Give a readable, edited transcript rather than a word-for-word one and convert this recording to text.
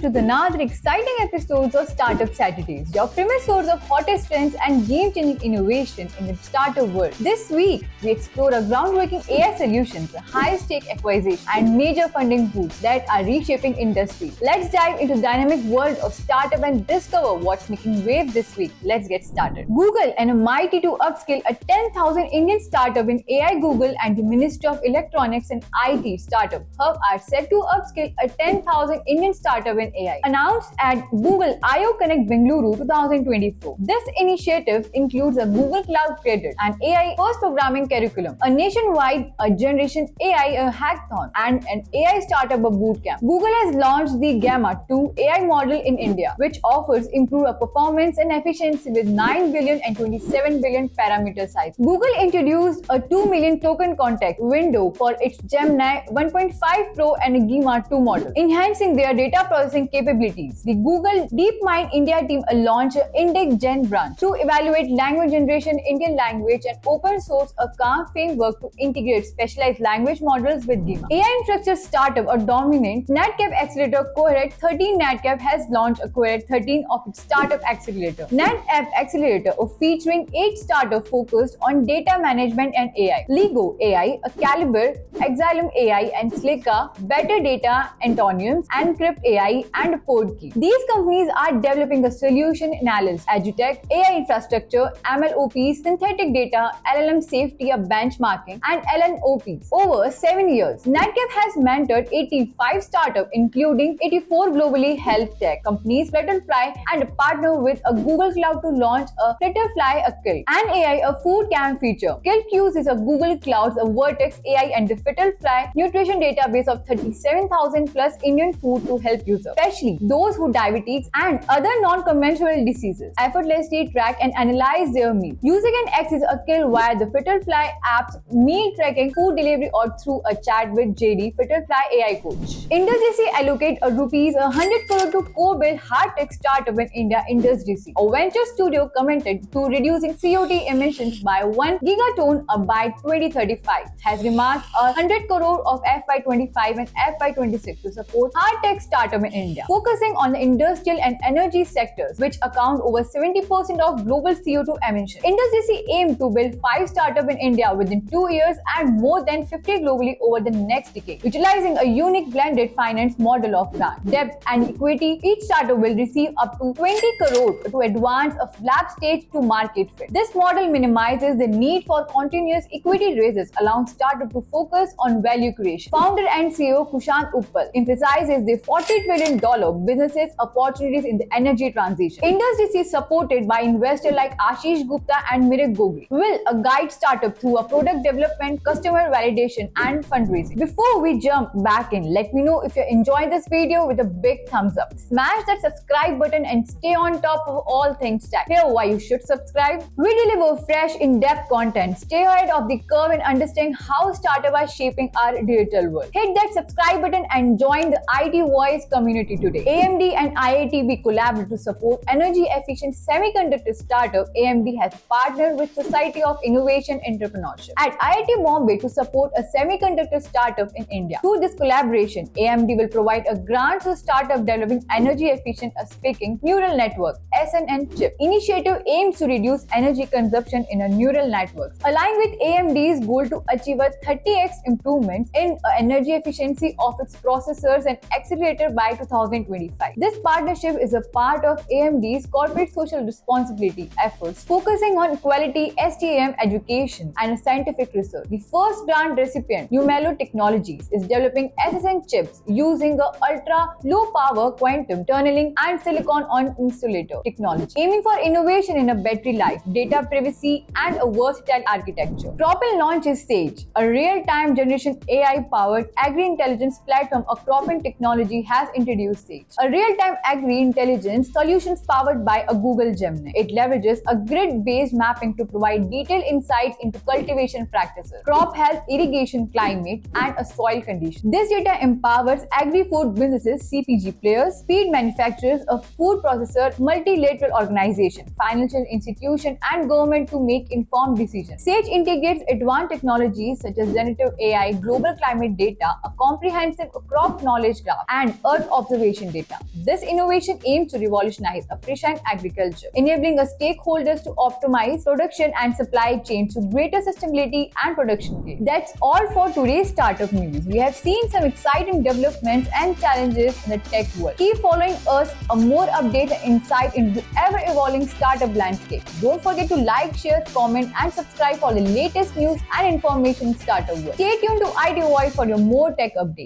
to another exciting episodes of Startup Saturdays, your premier source of hottest trends and game-changing innovation in the startup world. This week, we explore a groundbreaking AI solutions, high-stake acquisition, and major funding boosts that are reshaping industry. Let's dive into the dynamic world of startup and discover what's making waves this week. Let's get started. Google and a mighty to upskill a 10,000 Indian startup in AI. Google and the Ministry of Electronics and IT Startup Hub are set to upskill a 10,000 Indian startup in AI, announced at Google I/O Connect Bengaluru 2024. This initiative includes a Google Cloud Credit, an AI first programming curriculum, a nationwide Generation AI hackathon, and an AI startup bootcamp. Google has launched the Gamma 2 AI model in India, which offers improved performance and efficiency with 9 billion and 27 billion parameter size. Google introduced a 2 million token contact window for its Gemini 1.5 Pro and Gamma 2 model, enhancing their data processing capabilities. The Google DeepMind India team launched Index Gen branch to evaluate language generation, Indian language, and open source a CALM framework to integrate specialized language models with Gamma. AI infrastructure startup or dominant NatCap accelerator Coheret 13 NatCap has launched a Coheret 13 of its startup accelerator. NatApp accelerator featuring 8 startups focused on data management and AI. Lego AI, a Caliber, Exilum AI, and Slicka, Better Data, Antoniums, and Crypt AI, and Podkey. These companies are developing a solution analysis, edutech, AI infrastructure, MLOps, synthetic data, LLM safety, benchmarking, and LNOPs over 7 years. NatCap has mentored 85 startups, including 84 globally health tech companies, Flutterfly, and partnered with a Google Cloud to launch a Flutterfly Kill, an AI food cam feature. Kill uses a Google Cloud's Vertex AI and the Flutterfly nutrition database of 37,000 plus Indian food to help users, especially those who diabetes and other non-conventional diseases, effortlessly track and analyze their meal. User can access a Kill via the Flutterfly app's meal tracking, food delivery, or through a chat with JD Flutterfly AI coach. IndusDC allocate a rupees 100 crore to co-build hard tech startup in India. IndusDC, a venture studio, committed to reducing CO2 emissions by 1 gigaton by 2035, has remarked 100 crore of FY25 and FY26 to support hard tech startup in India, focusing on the industrial and energy sectors, which account over 70% of global CO2 emissions. IndusDC aimed to build 5 startups in India within 2 years and more than 50 globally over the next decade, utilizing a unique blended finance model of grant, debt, and equity. Each startup will receive up to 20 crore to advance a lab stage to market fit. This model minimizes the need for continuous equity raises, allowing startups to focus on value creation. Founder and CEO Kushant Uppal emphasizes the $40 trillion businesses opportunities in the energy transition. IndusDC, supported by investors like Ashish Gupta and Mirak Gogri, will guide startup through a product development, customer validation, and fundraising. Before we jump back in, let me know if you enjoyed this video with a big thumbs up. Smash that subscribe button and stay on top of all things tech. Here why you should subscribe. We deliver fresh, in-depth content. Stay ahead of the curve and understand how startups are shaping our digital world. Hit that subscribe button and join the IT Voice community today. AMD and IITB collaborate to support energy-efficient semiconductor startup. AMD has partnered with Society of Innovation Entrepreneurship at IIT Bombay to support a semiconductor startup in India. Through this collaboration, AMD will provide a grant to startup developing energy-efficient speaking neural network (SNN) chip. Initiative aims to reduce energy consumption in a neural networks, aligned with AMD's goal to achieve a 30x improvement in energy efficiency of its processors and accelerator by 2025. This partnership is a part of AMD's corporate social responsibility efforts, focusing on quality STEM education and scientific research. The first grant recipient, Numelo Technologies, is developing SSN chips using a ultra-low power quantum tunneling and silicon-on-insulator technology, aiming for innovation in a battery life, data privacy, and a versatile architecture. Cropin launches Sage, a real-time generation AI-powered agri-intelligence platform. Cropin Technology has introduced Sage, a real-time agri-intelligence solutions powered by a Google Gemini. It leverages a grid-based mapping to provide detailed insights into cultivation practices, crop health, irrigation, climate, and soil conditions. This data empowers agri-food businesses, CPG players, feed manufacturers, a food processor, multilateral organization, financial institution, and government to make informed decisions. Sage integrates advanced technologies such as generative AI, global climate data, a comprehensive crop knowledge graph, and Earth observation observation data. This innovation aims to revolutionize precision agriculture, enabling stakeholders to optimize production and supply chains to greater sustainability and production gain. That's all for today's startup news. We have seen some exciting developments and challenges in the tech world. Keep following us for more updates and insight into the ever-evolving startup landscape. Don't forget to like, share, comment, and subscribe for the latest news and information in startup world. Stay tuned to IT Voice for your more tech updates.